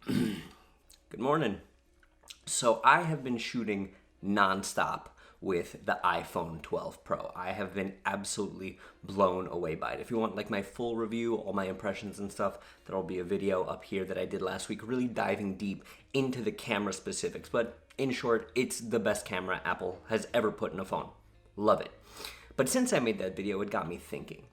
Good morning. So I have been shooting nonstop with the iPhone 12 Pro. I have been absolutely blown away by it. If you want like my full review, all my impressions and stuff, there'll be a video up here that I did last week, really diving deep into the camera specifics. But in short, it's the best camera Apple has ever put in a phone. Love it. But since I made that video, it got me thinking,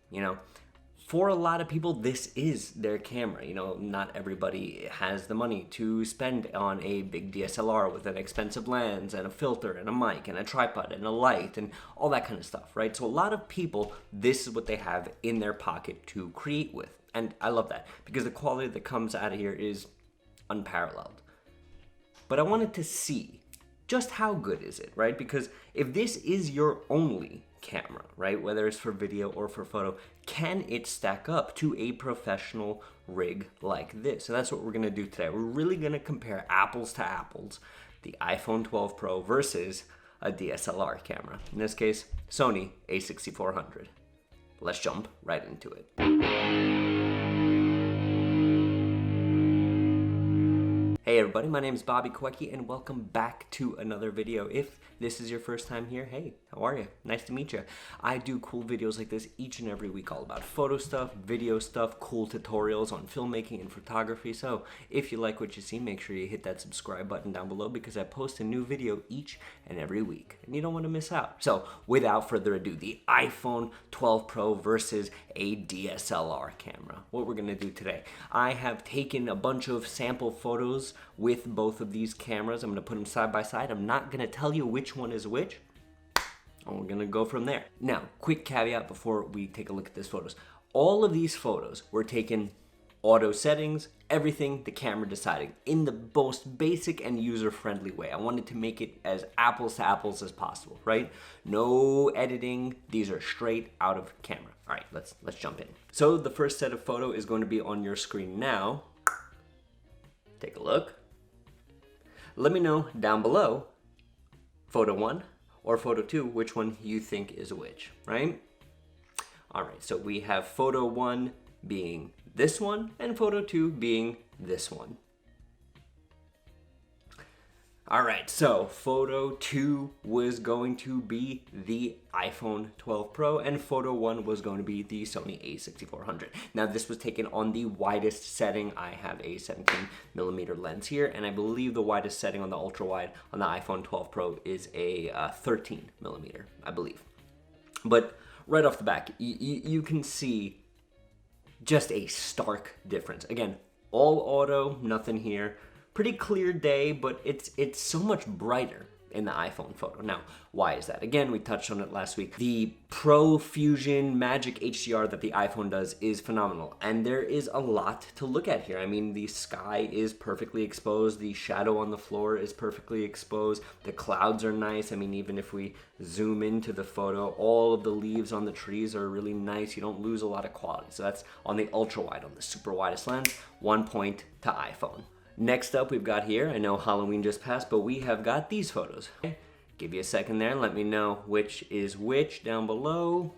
for a lot of people, this is their camera. Not everybody has the money to spend on a big DSLR with an expensive lens and a filter and a mic and a tripod and a light and all that kind of stuff, right? So a lot of people, this is what they have in their pocket to create with. And I love that because the quality that comes out of here is unparalleled. But I wanted to see just how good is it, right? Because if this is your only camera, right, whether it's for video or for photo, can it stack up to a professional rig like this? So that's what we're gonna do today. We're really gonna compare apples to apples, the iPhone 12 Pro versus a DSLR camera. In this case, Sony A6400. Let's jump right into it. Hey everybody, my name is Bobby Kowecki and welcome back to another video. If this is your first time here, hey, how are you? Nice to meet you. I do cool videos like this each and every week, all about photo stuff, video stuff, cool tutorials on filmmaking and photography. So if you like what you see, make sure you hit that subscribe button down below because I post a new video each and every week and you don't want to miss out. So without further ado, the iPhone 12 Pro versus a DSLR camera. What we're gonna do today, I have taken a bunch of sample photos with both of these cameras. I'm gonna put them side by side. I'm not gonna tell you which one is which, and we're gonna go from there. Now, quick caveat before we take a look at these photos. All of these photos were taken auto settings, everything the camera decided in the most basic and user-friendly way. I wanted to make it as apples to apples as possible, right? No editing, these are straight out of camera. All right, let's jump in. So the first set of photo is going to be on your screen now. Take a look. Let me know down below, photo 1 or photo 2, which one you think is which, right? All right, so we have photo 1 being this one and photo 2 being this one. All right, so photo 2 was going to be the iPhone 12 Pro and photo 1 was going to be the Sony A6400. Now this was taken on the widest setting. I have a 17mm lens here and I believe the widest setting on the ultra wide on the iPhone 12 Pro is a 13mm, I believe. But right off the back, you can see just a stark difference. Again, all auto, nothing here. Pretty clear day, but it's so much brighter in the iPhone photo. Now, why is that? Again, we touched on it last week. The Pro Fusion Magic HDR that the iPhone does is phenomenal, and there is a lot to look at here. I mean, the sky is perfectly exposed, the shadow on the floor is perfectly exposed, the clouds are nice. I mean, even if we zoom into the photo, all of the leaves on the trees are really nice. You don't lose a lot of quality. So that's on the ultra wide. On the super widest lens, 1 point to iPhone. Next up we've got here, I know Halloween just passed, but we have got these photos. Okay? Give you a second there and let me know which is which down below.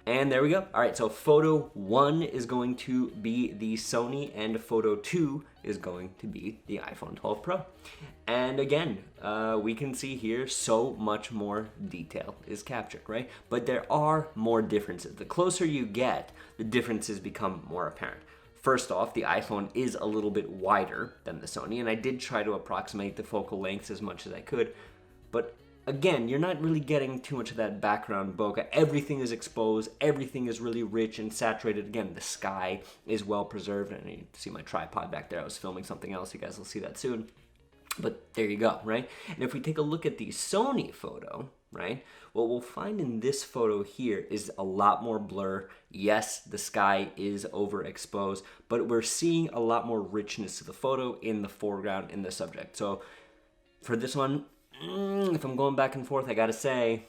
And there we go. All right, so photo 1 is going to be the Sony and photo 2 is going to be the iPhone 12 Pro. And again, we can see here so much more detail is captured, right? But there are more differences. The closer you get, the differences become more apparent. First off, the iPhone is a little bit wider than the Sony, and I did try to approximate the focal lengths as much as I could, but again, you're not really getting too much of that background bokeh. Everything is exposed, everything is really rich and saturated. Again, the sky is well preserved, and you see my tripod back there. I was filming something else, you guys will see that soon. But there you go, right? And if we take a look at the Sony photo, right, what we'll find in this photo here is a lot more blur. Yes, the sky is overexposed, but we're seeing a lot more richness to the photo in the foreground in the subject. So for this one, if I'm going back and forth, I gotta say,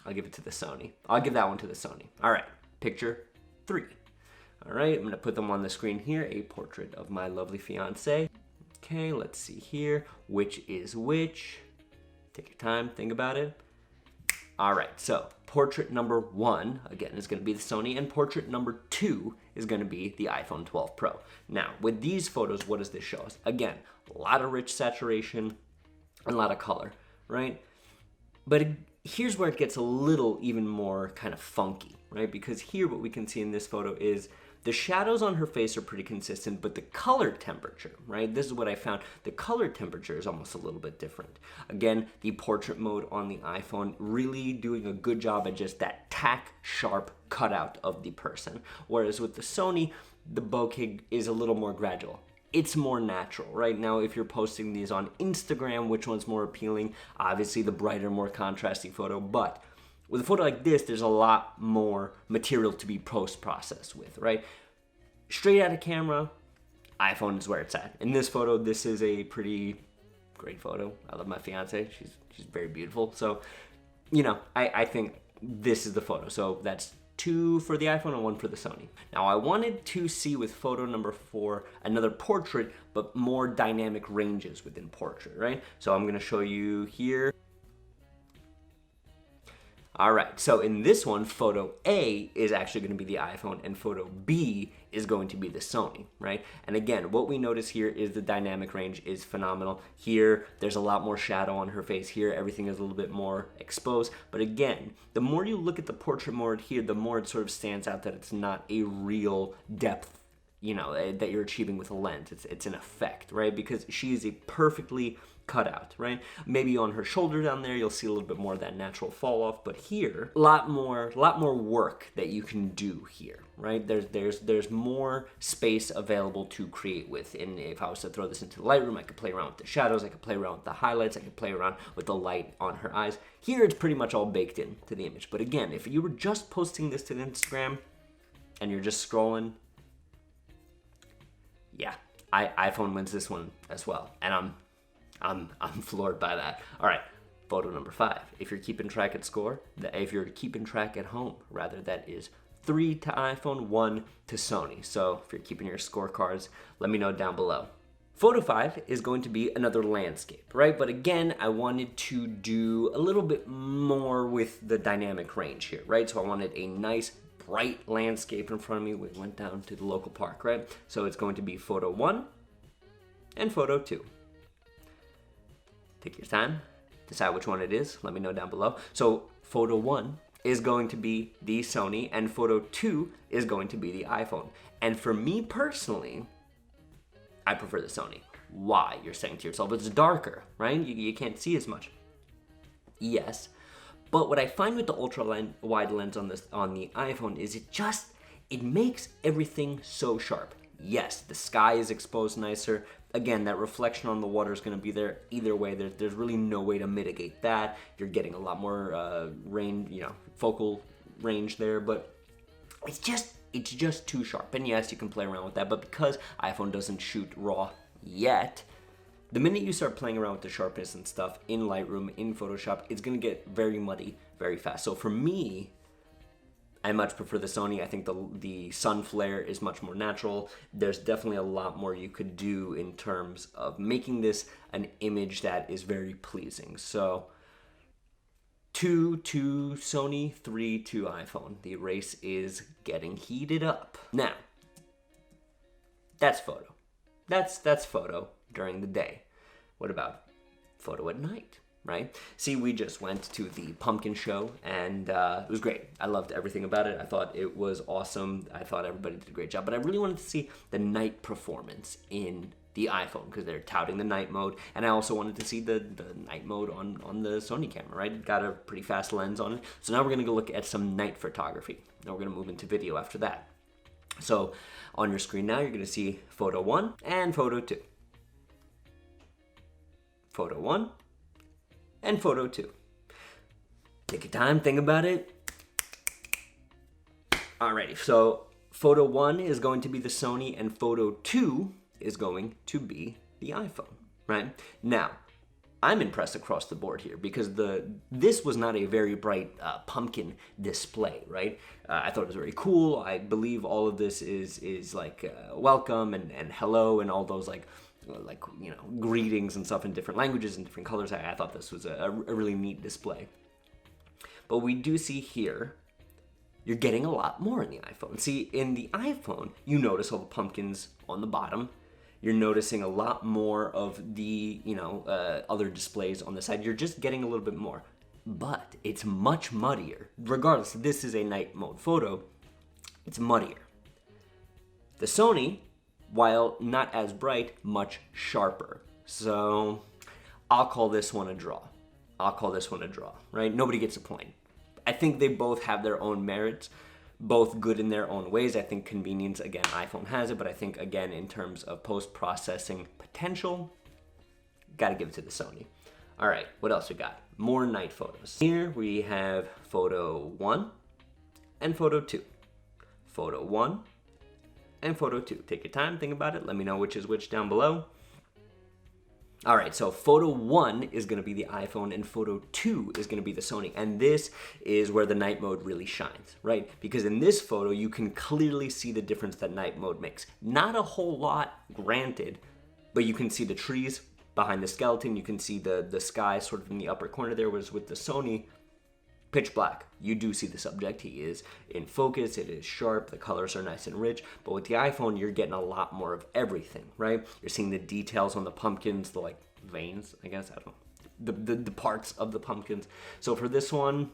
I'll give it to the Sony. I'll give that one to the Sony. All right, picture 3. All right, I'm gonna put them on the screen here, a portrait of my lovely fiance. Okay, let's see here, which is which. Take your time, think about it. All right, so portrait number 1, again, is going to be the Sony, and portrait number 2 is going to be the iPhone 12 Pro. Now, with these photos, what does this show us? Again, a lot of rich saturation and a lot of color, right? But here's where it gets a little even more kind of funky, right? Because here what we can see in this photo is the shadows on her face are pretty consistent, but the color temperature, right? This is what I found. The color temperature is almost a little bit different. Again, the portrait mode on the iPhone really doing a good job at just that tack sharp cutout of the person. Whereas with the Sony, the bokeh is a little more gradual. It's more natural, right? Now, if you're posting these on Instagram, which one's more appealing? Obviously, the brighter, more contrasty photo, but with a photo like this, there's a lot more material to be post-processed with, right? Straight out of camera, iPhone is where it's at. In this photo, this is a pretty great photo. I love my fiance. She's very beautiful. So, you know, I think this is the photo. So that's 2 for the iPhone and 1 for the Sony. Now, I wanted to see with photo number 4 another portrait, but more dynamic ranges within portrait, right? So I'm gonna show you here. All right, so in this one, photo A is actually going to be the iPhone and photo B is going to be the Sony, right? And again, what we notice here is the dynamic range is phenomenal. Here, there's a lot more shadow on her face. Here, everything is a little bit more exposed. But again, the more you look at the portrait mode here, the more it sort of stands out that it's not a real depth, you know, that you're achieving with a lens. It's an effect, right? Because she is a perfectly cut out, right? Maybe on her shoulder down there, you'll see a little bit more of that natural fall off, but here, a lot more work that you can do here, right? There's more space available to create with. And if I was to throw this into Lightroom, I could play around with the shadows, I could play around with the highlights, I could play around with the light on her eyes. Here, it's pretty much all baked into the image. But again, if you were just posting this to Instagram and you're just scrolling, yeah, iPhone wins this one as well. And I'm floored by that. All right, photo number 5. If you're keeping track at if you're keeping track at home, rather, that is 3 to iPhone, 1 to Sony. So if you're keeping your scorecards, let me know down below. Photo 5 is going to be another landscape, right? But again, I wanted to do a little bit more with the dynamic range here, right? So I wanted a nice, bright landscape in front of me. We went down to the local park, right? So it's going to be photo 1 and photo 2. Take your time, decide which one it is, let me know down below. So photo 1 is going to be the Sony and photo 2 is going to be the iPhone. And for me personally, I prefer the Sony. Why? You're saying to yourself, it's darker, right? You can't see as much. Yes, but what I find with the ultra wide lens on the iPhone is it makes everything so sharp. Yes, the sky is exposed nicer. Again, that reflection on the water is going to be there either way. There's really no way to mitigate that. You're getting a lot more range, you know, focal range there, but it's just too sharp. And yes, you can play around with that, but because iPhone doesn't shoot RAW yet, the minute you start playing around with the sharpness and stuff in Lightroom, in Photoshop, it's going to get very muddy very fast. So for me, I much prefer the Sony. I think the sun flare is much more natural. There's definitely a lot more you could do in terms of making this an image that is very pleasing. So 2 to Sony, 3 to iPhone. The race is getting heated up. Now, that's photo. That's photo during the day. What about photo at night? Right? See, we just went to the pumpkin show and it was great. I loved everything about it. I thought it was awesome. I thought everybody did a great job, but I really wanted to see the night performance in the iPhone because they're touting the night mode, and I also wanted to see the night mode on the Sony camera, right? It got a pretty fast lens on it. So now we're gonna go look at some night photography. Now we're gonna move into video after that. So on your screen now, you're gonna see photo 1 and photo 2. Photo 1 and photo 2. Take your time, think about it. Alrighty, so photo 1 is going to be the Sony and photo 2 is going to be the iPhone, right? Now, I'm impressed across the board here because this was not a very bright pumpkin display, right? I thought it was very cool. I believe all of this is like welcome and hello and all those like you know, greetings and stuff in different languages and different colors. I thought this was a really neat display. But we do see here, you're getting a lot more in the iPhone. See, in the iPhone, you notice all the pumpkins on the bottom. You're noticing a lot more of the, other displays on the side. You're just getting a little bit more. But it's much muddier. Regardless, this is a night mode photo. It's muddier. The Sony, while not as bright, much sharper. So I'll call this one a draw. Right? Nobody gets a point. I think they both have their own merits, both good in their own ways. I think convenience, again, iPhone has it, but I think, again, in terms of post-processing potential, gotta give it to the Sony. All right, what else we got? More night photos. Here we have photo 1 and photo 2. Photo 1 and photo 2. Take your time, think about it. Let me know which is which down below. All right, so photo 1 is going to be the iPhone and photo 2 is going to be the Sony. And this is where the night mode really shines, right? Because in this photo, you can clearly see the difference that night mode makes. Not a whole lot, granted, but you can see the trees behind the skeleton. You can see the sky sort of in the upper corner there, was with the Sony, pitch black. You do see the subject. He is in focus. It is sharp. The colors are nice and rich. But with the iPhone, you're getting a lot more of everything, right? You're seeing the details on the pumpkins, the veins, I guess. I don't know. The parts of the pumpkins. So for this one,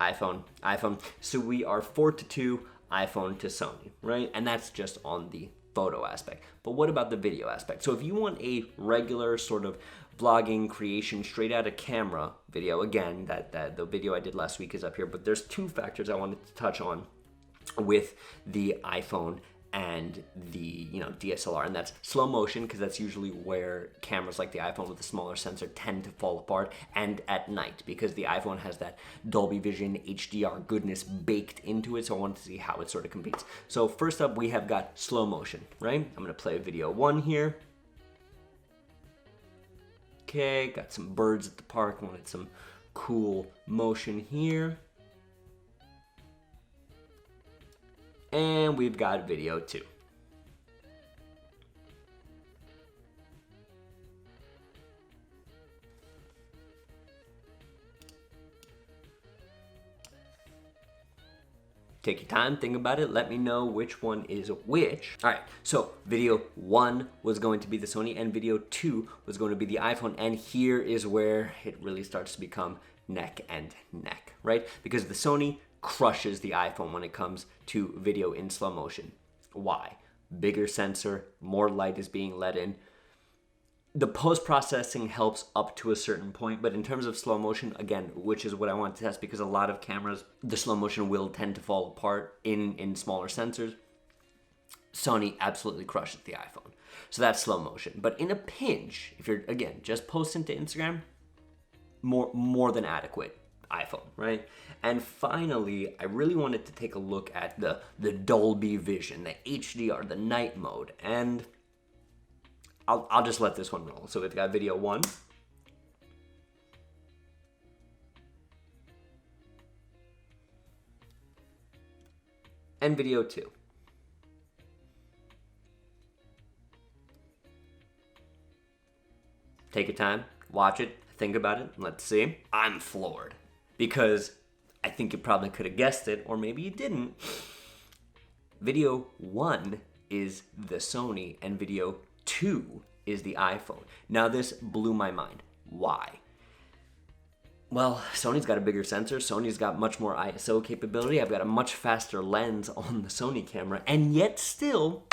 iPhone. So we are 4-2, iPhone to Sony, right? And that's just on the photo aspect. But what about the video aspect? So if you want a regular sort of vlogging creation straight out of camera video, again, that the video I did last week is up here, but there's two factors I wanted to touch on with the iPhone and the DSLR, and that's slow motion, because that's usually where cameras like the iPhone with the smaller sensor tend to fall apart, and at night, because the iPhone has that Dolby Vision HDR goodness baked into it. So I wanted to see how it sort of competes. So first up, we have got slow motion, right? I'm gonna play video 1 here. Okay, got some birds at the park, wanted some cool motion here. And we've got video 2. Take your time, think about it, let me know which one is which. All right, so video 1 was going to be the Sony and video 2 was going to be the iPhone, and here is where it really starts to become neck and neck, right? Because the Sony crushes the iPhone when it comes to video in slow motion. Why? Bigger sensor, more light is being let in. The post-processing helps up to a certain point, but in terms of slow motion, again, which is what I want to test, because a lot of cameras, the slow motion will tend to fall apart in smaller sensors. Sony absolutely crushes the iPhone. So that's slow motion. But in a pinch, if you're, again, just posting to Instagram, more than adequate iPhone, right? And finally, I really wanted to take a look at the Dolby Vision, the HDR, the night mode, and I'll just let this one roll. So we've got video 1. And video 2. Take your time, watch it, think about it, let's see. I'm floored, because I think you probably could have guessed it, or maybe you didn't. Video 1 is the Sony, and video 2 is the iPhone. Now this blew my mind. Why? Well, Sony's got a bigger sensor. Sony's got much more ISO capability. I've got a much faster lens on the Sony camera, and yet still,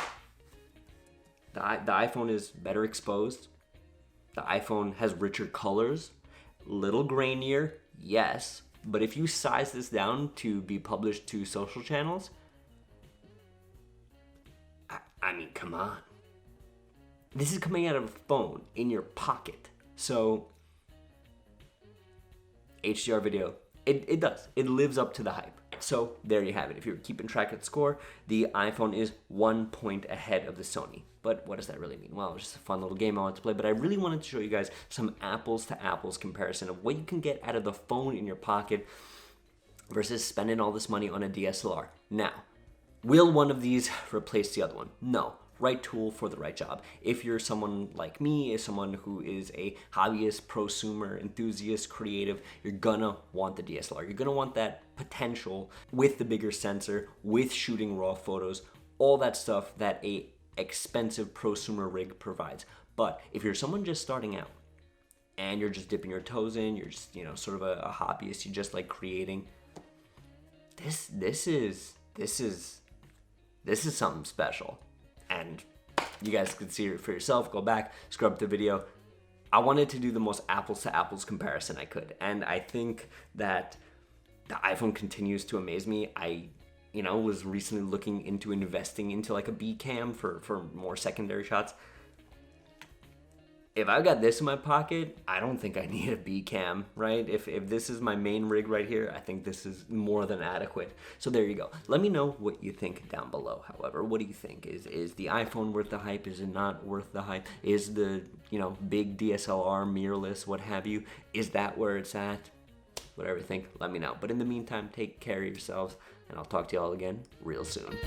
the iPhone is better exposed. The iPhone has richer colors, little grainier, yes, but if you size this down to be published to social channels, I mean, come on. This is coming out of a phone in your pocket. So, HDR video, it does. It lives up to the hype. So, there you have it. If you're keeping track of the score, the iPhone is 1 point ahead of the Sony. But what does that really mean? Well, it's just a fun little game I wanted to play, but I really wanted to show you guys some apples to apples comparison of what you can get out of the phone in your pocket versus spending all this money on a DSLR. Now, will one of these replace the other one? No. right tool for the right job. If you're someone like me, is someone who is a hobbyist, prosumer, enthusiast, creative, you're gonna want the DSLR. You're gonna want that potential with the bigger sensor, with shooting raw photos, all that stuff that a expensive prosumer rig provides. But if you're someone just starting out and you're just dipping your toes in, you're just, you know, sort of a hobbyist, you just like creating, this is something special. And you guys can see it for yourself. Go back, scrub the video. I wanted to do the most apples to apples comparison I could. And I think that the iPhone continues to amaze me. I, you know, was recently looking into investing into like a B cam for more secondary shots. If I've got this in my pocket, I don't think I need a B cam, right? If this is my main rig right here, I think this is more than adequate. So there you go. Let me know what you think down below. However, what do you think? Is the iPhone worth the hype? Is it not worth the hype? Is the, you know, big DSLR, mirrorless, what have you, is that where it's at? Whatever you think, let me know. But in the meantime, take care of yourselves, and I'll talk to you all again real soon.